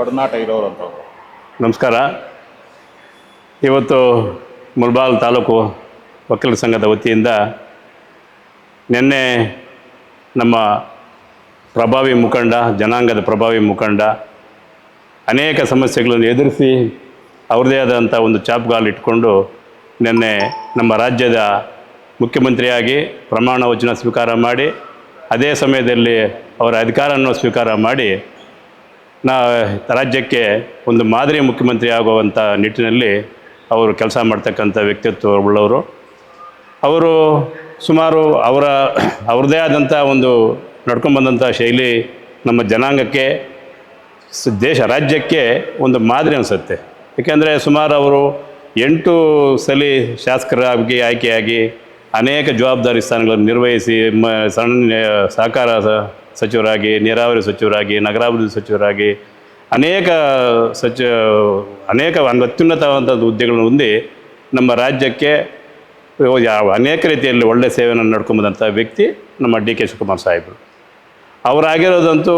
ಒಡನಾಟ ಇರೋರಂಥವ್ರು. ನಮಸ್ಕಾರ. ಇವತ್ತು ಮುಳಬಾಗಿಲು ತಾಲೂಕು ವಕೀಲರ ಸಂಘದ ವತಿಯಿಂದ ನಿನ್ನೆ ನಮ್ಮ ಪ್ರಭಾವಿ ಮುಖಂಡ, ಜನಾಂಗದ ಪ್ರಭಾವಿ ಮುಖಂಡ ಅನೇಕ ಸಮಸ್ಯೆಗಳನ್ನು ಎದುರಿಸಿ ಅವ್ರದ್ದೇ ಆದಂಥ ಒಂದು ಚಾಪ್ಗಾಲು ಇಟ್ಕೊಂಡು ನಿನ್ನೆ ನಮ್ಮ ರಾಜ್ಯದ ಮುಖ್ಯಮಂತ್ರಿಯಾಗಿ ಪ್ರಮಾಣ ವಚನ ಸ್ವೀಕಾರ ಮಾಡಿ, ಅದೇ ಸಮಯದಲ್ಲಿ ಅವರ ಅಧಿಕಾರವನ್ನು ಸ್ವೀಕಾರ ಮಾಡಿ ರಾಜ್ಯಕ್ಕೆ ಒಂದು ಮಾದರಿ ಮುಖ್ಯಮಂತ್ರಿ ಆಗುವಂಥ ನಿಟ್ಟಿನಲ್ಲಿ ಅವರು ಕೆಲಸ ಮಾಡ್ತಕ್ಕಂಥ ವ್ಯಕ್ತಿತ್ವ ಉಳ್ಳವರು. ಅವರು ಸುಮಾರು ಅವ್ರದ್ದೇ ಆದಂಥ ಒಂದು ನಡ್ಕೊಂಡ್ಬಂದಂಥ ಶೈಲಿ ನಮ್ಮ ಜನಾಂಗಕ್ಕೆ, ರಾಜ್ಯಕ್ಕೆ ಒಂದು ಮಾದರಿ ಅನಿಸುತ್ತೆ. ಏಕೆಂದರೆ ಸುಮಾರು ಅವರು 8 ಸಲ ಶಾಸಕರಾಗಿ ಆಯ್ಕೆಯಾಗಿ ಅನೇಕ ಜವಾಬ್ದಾರಿ ಸ್ಥಾನಗಳನ್ನು ನಿರ್ವಹಿಸಿ ಸಹಕಾರ ಸಚಿವರಾಗಿ, ನೀರಾವರಿ ಸಚಿವರಾಗಿ, ನಗರಾಭಿವೃದ್ಧಿ ಸಚಿವರಾಗಿ ಅನೇಕ ಅತ್ಯುನ್ನತವಾದಂಥ ಹುದ್ದೆಗಳನ್ನು ಹೊಂದಿ ನಮ್ಮ ರಾಜ್ಯಕ್ಕೆ ಅನೇಕ ರೀತಿಯಲ್ಲಿ ಒಳ್ಳೆಯ ಸೇವೆಯನ್ನು ನಡ್ಕೊಂಬಂದಂಥ ವ್ಯಕ್ತಿ ನಮ್ಮ ಡಿ ಕೆ ಶಿವಕುಮಾರ್ ಸಾಹೇಬರು. ಅವರಾಗಿರೋದಂತೂ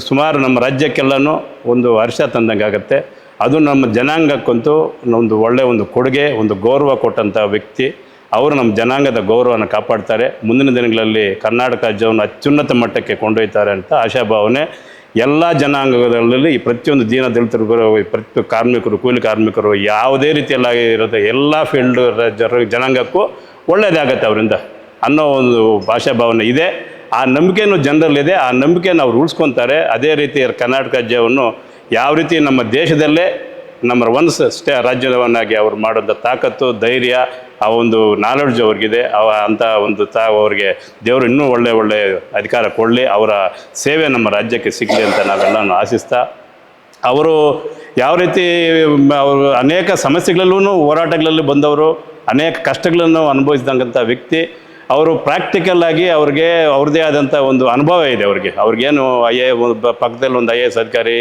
ಸುಮಾರು ನಮ್ಮ ರಾಜ್ಯಕ್ಕೆಲ್ಲನೂ ಒಂದು ಹರ್ಷ ತಂದಂಗೆ ಆಗುತ್ತೆ. ಅದು ನಮ್ಮ ಜನಾಂಗಕ್ಕಂತೂ ಒಂದು ಒಳ್ಳೆಯ ಒಂದು ಕೊಡುಗೆ, ಒಂದು ಗೌರವ ಕೊಟ್ಟಂಥ ವ್ಯಕ್ತಿ. ಅವರು ನಮ್ಮ ಜನಾಂಗದ ಗೌರವವನ್ನು ಕಾಪಾಡ್ತಾರೆ. ಮುಂದಿನ ದಿನಗಳಲ್ಲಿ ಕರ್ನಾಟಕ ರಾಜ್ಯವನ್ನು ಅತ್ಯುನ್ನತ ಮಟ್ಟಕ್ಕೆ ಕೊಂಡೊಯ್ತಾರೆ ಅಂತ ಆಶಾಭಾವನೆ ಎಲ್ಲ ಜನಾಂಗಗಳಲ್ಲಿ, ಈ ಪ್ರತಿಯೊಂದು ದೀನದಲಿತರು, ಪ್ರತಿ ಕಾರ್ಮಿಕರು, ಕೂಲಿ ಕಾರ್ಮಿಕರು, ಯಾವುದೇ ರೀತಿಯಲ್ಲಿ ಇರುತ್ತೆ ಎಲ್ಲ ಫೀಲ್ಡ್ ಜನಾಂಗಕ್ಕೂ ಒಳ್ಳೆಯದಾಗತ್ತೆ ಅವರಿಂದ ಅನ್ನೋ ಒಂದು ಆಶಾಭಾವನೆ ಇದೆ. ಆ ನಂಬಿಕೆಯೂ ಜನರಲ್ಲಿದೆ. ಆ ನಂಬಿಕೆಯನ್ನು ಅವ್ರು ಉಳಿಸ್ಕೊತಾರೆ. ಅದೇ ರೀತಿ ಕರ್ನಾಟಕ ರಾಜ್ಯವನ್ನು ಯಾವ ರೀತಿ ನಮ್ಮ ದೇಶದಲ್ಲೇ ನಂಬರ್ 1 ರಾಜ್ಯವನ್ನಾಗಿ ಅವ್ರು ಮಾಡೋಂಥ ತಾಕತ್ತು, ಧೈರ್ಯ, ಆ ಒಂದು ನಾಲೆಡ್ಜ್ ಅವ್ರಿಗಿದೆ. ಅಂಥ ಒಂದು ಅವ್ರಿಗೆ ದೇವರು ಇನ್ನೂ ಒಳ್ಳೆ ಅಧಿಕಾರ ಕೊಡಲಿ, ಅವರ ಸೇವೆ ನಮ್ಮ ರಾಜ್ಯಕ್ಕೆ ಸಿಗಲಿ ಅಂತ ನಾವೆಲ್ಲನೂ ಆಶಿಸ್ತಾ, ಅವರು ಯಾವ ರೀತಿ ಅವರು ಅನೇಕ ಸಮಸ್ಯೆಗಳಲ್ಲೂ ಹೋರಾಟಗಳಲ್ಲಿ ಬಂದವರು, ಅನೇಕ ಕಷ್ಟಗಳನ್ನು ಅನುಭವಿಸಿದಂಥ ವ್ಯಕ್ತಿ. ಅವರು ಪ್ರಾಕ್ಟಿಕಲ್ಲಾಗಿ ಅವ್ರದ್ದೇ ಆದಂಥ ಒಂದು ಅನುಭವ ಇದೆ. ಅವ್ರಿಗೇನು ಪಕ್ಕದಲ್ಲಿ ಒಂದು IAS ಅಧಿಕಾರಿ,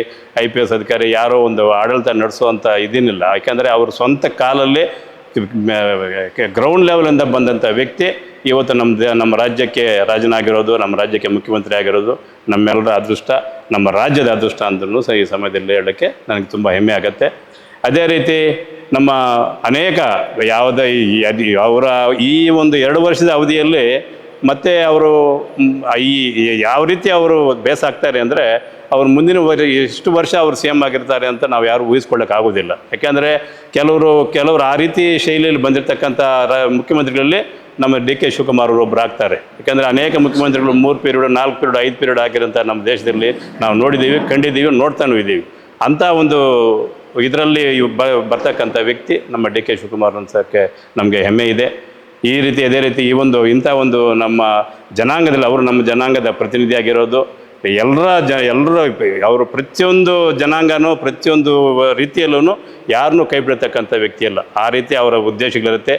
IPS ಅಧಿಕಾರಿ ಯಾರೋ ಒಂದು ಆಡಳಿತ ನಡೆಸುವಂಥ ಇದೇನಿಲ್ಲ. ಯಾಕೆಂದರೆ ಅವರು ಸ್ವಂತ ಕಾಲಲ್ಲಿ ಗ್ರೌಂಡ್ ಲೆವೆಲಿಂದ ಬಂದಂಥ ವ್ಯಕ್ತಿ ಇವತ್ತು ನಮ್ಮ ರಾಜ್ಯಕ್ಕೆ ರಾಜನಾಗಿರೋದು, ನಮ್ಮ ರಾಜ್ಯಕ್ಕೆ ಮುಖ್ಯಮಂತ್ರಿ ಆಗಿರೋದು ನಮ್ಮೆಲ್ಲರ ಅದೃಷ್ಟ, ನಮ್ಮ ರಾಜ್ಯದ ಅದೃಷ್ಟ ಅಂತಲೂ ಸಹ ಈ ಸಮಯದಲ್ಲಿ ಹೇಳೋಕ್ಕೆ ನನಗೆ ತುಂಬ ಹೆಮ್ಮೆ ಆಗುತ್ತೆ. ಅದೇ ರೀತಿ ನಮ್ಮ ಅನೇಕ ಅವರ ಈ ಒಂದು 2 ವರ್ಷದ ಅವಧಿಯಲ್ಲಿ ಮತ್ತೆ ಅವರು ಯಾವ ರೀತಿ ಅವರು ಬೇಸಾಗ್ತಾರೆ ಅಂದರೆ, ಅವ್ರು ಮುಂದಿನ ಎಷ್ಟು ವರ್ಷ ಅವರು CM ಆಗಿರ್ತಾರೆ ಅಂತ ನಾವು ಯಾರು ಊಹಿಸ್ಕೊಳ್ಳೋಕ್ಕಾಗೋದಿಲ್ಲ. ಯಾಕೆಂದರೆ ಕೆಲವರು ಆ ರೀತಿ ಶೈಲಿಯಲ್ಲಿ ಬಂದಿರತಕ್ಕಂಥ ಮುಖ್ಯಮಂತ್ರಿಗಳಲ್ಲಿ ನಮ್ಮ ಡಿ ಕೆ ಶಿವಕುಮಾರ್ ಅವರು ಒಬ್ಬರು ಆಗ್ತಾರೆ. ಯಾಕೆಂದರೆ ಅನೇಕ ಮುಖ್ಯಮಂತ್ರಿಗಳು 3 ಪೀರಿಯಡ್, 4 ಪೀರಿಯಡ್, 5 ಪೀರಿಯಡ್ ಆಗಿರೋಂಥ ನಮ್ಮ ದೇಶದಲ್ಲಿ ನಾವು ನೋಡಿದ್ದೀವಿ, ಕಂಡಿದ್ದೀವಿ, ನೋಡ್ತಾನೂ ಇದ್ದೀವಿ. ಅಂಥ ಒಂದು ಇದರಲ್ಲಿ ಬರ್ತಕ್ಕಂಥ ವ್ಯಕ್ತಿ ನಮ್ಮ ಡಿ ಕೆ ಶಿವಕುಮಾರ್ ಅನ್ಸೋಕ್ಕೆ ನಮಗೆ ಹೆಮ್ಮೆ ಇದೆ. ಈ ರೀತಿ ಅದೇ ರೀತಿ ಇಂಥ ಒಂದು ನಮ್ಮ ಜನಾಂಗದಲ್ಲಿ ಅವರು ನಮ್ಮ ಜನಾಂಗದ ಪ್ರತಿನಿಧಿಯಾಗಿರೋದು. ಎಲ್ಲರೂ ಅವರು ಪ್ರತಿಯೊಂದು ಜನಾಂಗನೂ ಪ್ರತಿಯೊಂದು ರೀತಿಯಲ್ಲೂ ಯಾರನ್ನೂ ಕೈ ಬಿಡತಕ್ಕಂಥ ವ್ಯಕ್ತಿಯಲ್ಲ. ಆ ರೀತಿ ಅವರ ಉದ್ದೇಶಗಳಿರುತ್ತೆ.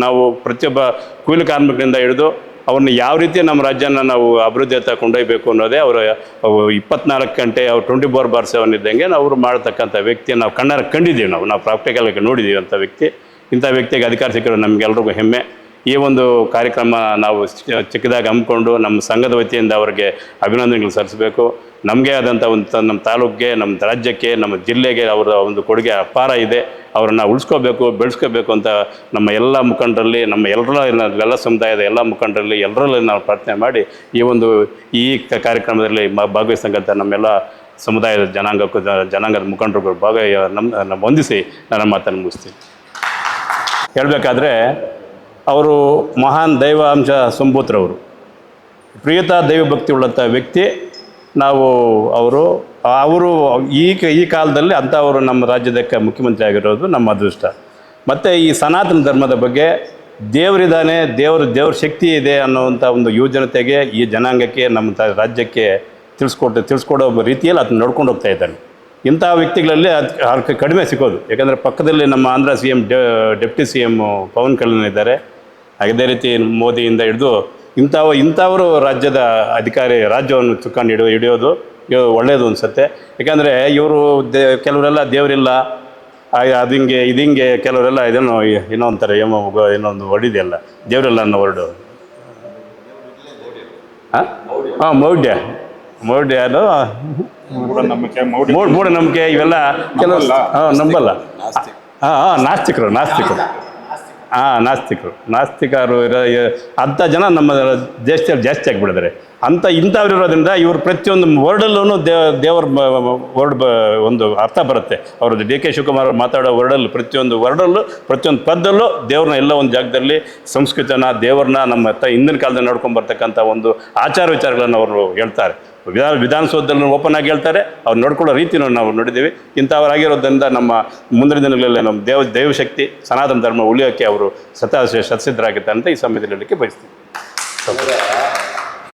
ನಾವು ಪ್ರತಿಯೊಬ್ಬ ಕೂಲಿ ಕಾರ್ಮಿಕರಿಂದ ಹಿಡಿದು ಅವ್ರನ್ನ ಯಾವ ರೀತಿ ನಮ್ಮ ರಾಜ್ಯನ ನಾವು ಅಭಿವೃದ್ಧಿ ಹತ್ತ ಕೊಂಡೊಯ್ಯಬೇಕು ಅನ್ನೋದೇ ಅವರ 24 ಗಂಟೆ 24/7 ಇದ್ದಂಗೆ ಅವರು ಮಾಡತಕ್ಕಂಥ ವ್ಯಕ್ತಿ ನಾವು ಕಂಡಿದ್ದೀವಿ. ನಾವು ಪ್ರಾಕ್ಟಿಕಲಾಗಿ ನೋಡಿದ್ದೀವಿ ಅಂಥ ವ್ಯಕ್ತಿ. ಇಂಥ ವ್ಯಕ್ತಿಗೆ ಅಧಿಕಾರ ಸಿಕ್ಕಿರೋ ನಮಗೆಲ್ರಿಗೂ ಹೆಮ್ಮೆ. ಈ ಒಂದು ಕಾರ್ಯಕ್ರಮ ನಾವು ಚಿಕ್ಕದಾಗಿ ಹಮ್ಮಿಕೊಂಡು ನಮ್ಮ ಸಂಘದ ವತಿಯಿಂದ ಅವರಿಗೆ ಅಭಿನಂದನೆಗಳು ಸಲ್ಲಿಸಬೇಕು. ನಮಗೆ ಆದಂಥ ನಮ್ಮ ತಾಲೂಕಿಗೆ, ನಮ್ಮ ರಾಜ್ಯಕ್ಕೆ, ನಮ್ಮ ಜಿಲ್ಲೆಗೆ ಅವರ ಒಂದು ಕೊಡುಗೆ ಅಪಾರ ಇದೆ. ಅವರನ್ನು ಉಳಿಸ್ಕೋಬೇಕು, ಬೆಳೆಸ್ಕೋಬೇಕು ಅಂತ ನಮ್ಮ ಎಲ್ಲ ಮುಖಂಡರಲ್ಲಿ, ನಮ್ಮ ಎಲ್ಲ ಸಮುದಾಯದ ಎಲ್ಲ ಮುಖಂಡರಲ್ಲಿ ಎಲ್ಲರಲ್ಲಿ ನಾವು ಪ್ರಾರ್ಥನೆ ಮಾಡಿ ಈ ಕಾರ್ಯಕ್ರಮದಲ್ಲಿ ಭಾಗವಹಿಸ್ತಕ್ಕಂಥ ನಮ್ಮೆಲ್ಲ ಸಮುದಾಯದ ಜನಾಂಗದ ಮುಖಂಡರುಗಳು ನಮ್ಮ ಹೊಂದಿಸಿ ನನ್ನ ಮಾತನ್ನು ಮುಗಿಸ್ತೀನಿ. ಹೇಳಬೇಕಾದ್ರೆ ಅವರು ಮಹಾನ್ ದೈವಾಂಶ ಸಂಭೂತರವರು, ಪ್ರಿಯತ ದೈವಭಕ್ತಿ ಉಳ್ಳಂಥ ವ್ಯಕ್ತಿ. ಅವರು ಈ ಕಾಲದಲ್ಲಿ ಅಂಥವರು ನಮ್ಮ ರಾಜ್ಯದಕ್ಕೆ ಮುಖ್ಯಮಂತ್ರಿ ಆಗಿರೋದು ನಮ್ಮ ಅದೃಷ್ಟ. ಮತ್ತು ಈ ಸನಾತನ ಧರ್ಮದ ಬಗ್ಗೆ ದೇವರಿದ್ದಾನೆ, ದೇವ್ರ ಶಕ್ತಿ ಇದೆ ಅನ್ನೋವಂಥ ಒಂದು ಯುವಜನತೆಗೆ, ಈ ಜನಾಂಗಕ್ಕೆ, ನಮ್ಮ ರಾಜ್ಯಕ್ಕೆ ತಿಳಿಸ್ಕೊಡೋ ರೀತಿಯಲ್ಲಿ ಅದನ್ನ ನಡ್ಕೊಂಡು ಹೋಗ್ತಾ ಇದ್ದಾನೆ. ಇಂಥ ವ್ಯಕ್ತಿಗಳಲ್ಲಿ ಅದು ಕಡಿಮೆ ಸಿಗೋದು. ಯಾಕಂದರೆ ಪಕ್ಕದಲ್ಲಿ ನಮ್ಮ Andhra CM deputy CM Pawan Kalyan ಇದ್ದಾರೆ. ಅದೇ ರೀತಿ ಮೋದಿಯಿಂದ ಹಿಡಿದು ಇಂಥವರು ರಾಜ್ಯದ ರಾಜ್ಯವನ್ನು ಚುಕ್ಕಾಣಿ ಹಿಡಿಯೋದು ಒಳ್ಳೆಯದು ಅನಿಸುತ್ತೆ. ಯಾಕಂದರೆ ಇವರು ಕೆಲವರೆಲ್ಲ ದೇವರಿಲ್ಲ, ಅದಿಂಗೆ ಇದಿಂಗೆ, ಕೆಲವರೆಲ್ಲ ಏನೋ ಅಂತಾರೆ, ಏನೊಂದು ಹೊಡಿದೆಯಲ್ಲ, ದೇವರಿಲ್ಲ ಅನ್ನೋ ವರ್ಡು. ಮೌಢ್ಯ ಅದು ಮೂಢನಂಬಿಕೆ ಮೂಢನಂಬಿಕೆ ಇವೆಲ್ಲ ಕೆಲವು ನಂಬಲ್ಲ. ನಾಸ್ತಿಕರು ನಾಸ್ತಿಕರು ಅಂಥ ಜನ ನಮ್ಮ ದೇಶದಲ್ಲಿ ಜಾಸ್ತಿ ಆಗಿಬಿಡಿದ್ದಾರೆ. ಇಂಥವ್ರು ಇರೋದ್ರಿಂದ ಇವರು ಪ್ರತಿಯೊಂದು ವರ್ಡಲ್ಲೂ ದೇವರ ವರ್ಡ್ ಒಂದು ಅರ್ಥ ಬರುತ್ತೆ. ಅವ್ರದ್ದು ಡಿ ಕೆ ಶಿವಕುಮಾರ್ ಮಾತಾಡೋ ವರ್ಡಲ್ಲಿ ಪ್ರತಿಯೊಂದು ವರ್ಡಲ್ಲೂ ಪ್ರತಿಯೊಂದು ಪದಲ್ಲೂ ದೇವ್ರನ್ನ ಎಲ್ಲ ಒಂದು ಜಾಗದಲ್ಲಿ ಸಂಸ್ಕೃತನ ದೇವ್ರನ್ನ ನಮ್ಮ ಹಿಂದಿನ ಕಾಲದಲ್ಲಿ ನೋಡ್ಕೊಂಡು ಬರ್ತಕ್ಕಂಥ ಒಂದು ಆಚಾರ ವಿಚಾರಗಳನ್ನು ಅವರು ಹೇಳ್ತಾರೆ. ವಿಧಾನಸೌಧದಲ್ಲಿ ಓಪನ್ ಆಗಿ ಹೇಳ್ತಾರೆ. ಅವ್ರು ನೋಡ್ಕೊಳ್ಳೋ ರೀತಿನೂ ನಾವು ನೋಡಿದ್ದೀವಿ. ಇಂಥವರಾಗಿರೋದ್ರಿಂದ ನಮ್ಮ ಮುಂದಿನ ದಿನಗಳಲ್ಲಿ ನಮ್ಮ ದೈವಶಕ್ತಿ ಸನಾತನ ಧರ್ಮ ಉಳಿಯೋಕ್ಕೆ ಅವರು ಶತಸಿದ್ಧರಾಗುತ್ತೆ ಅಂತ ಈ ಸಮಯದಲ್ಲಿ ಹೇಳಲಿಕ್ಕೆ ಬಯಸ್ತೀವಿ.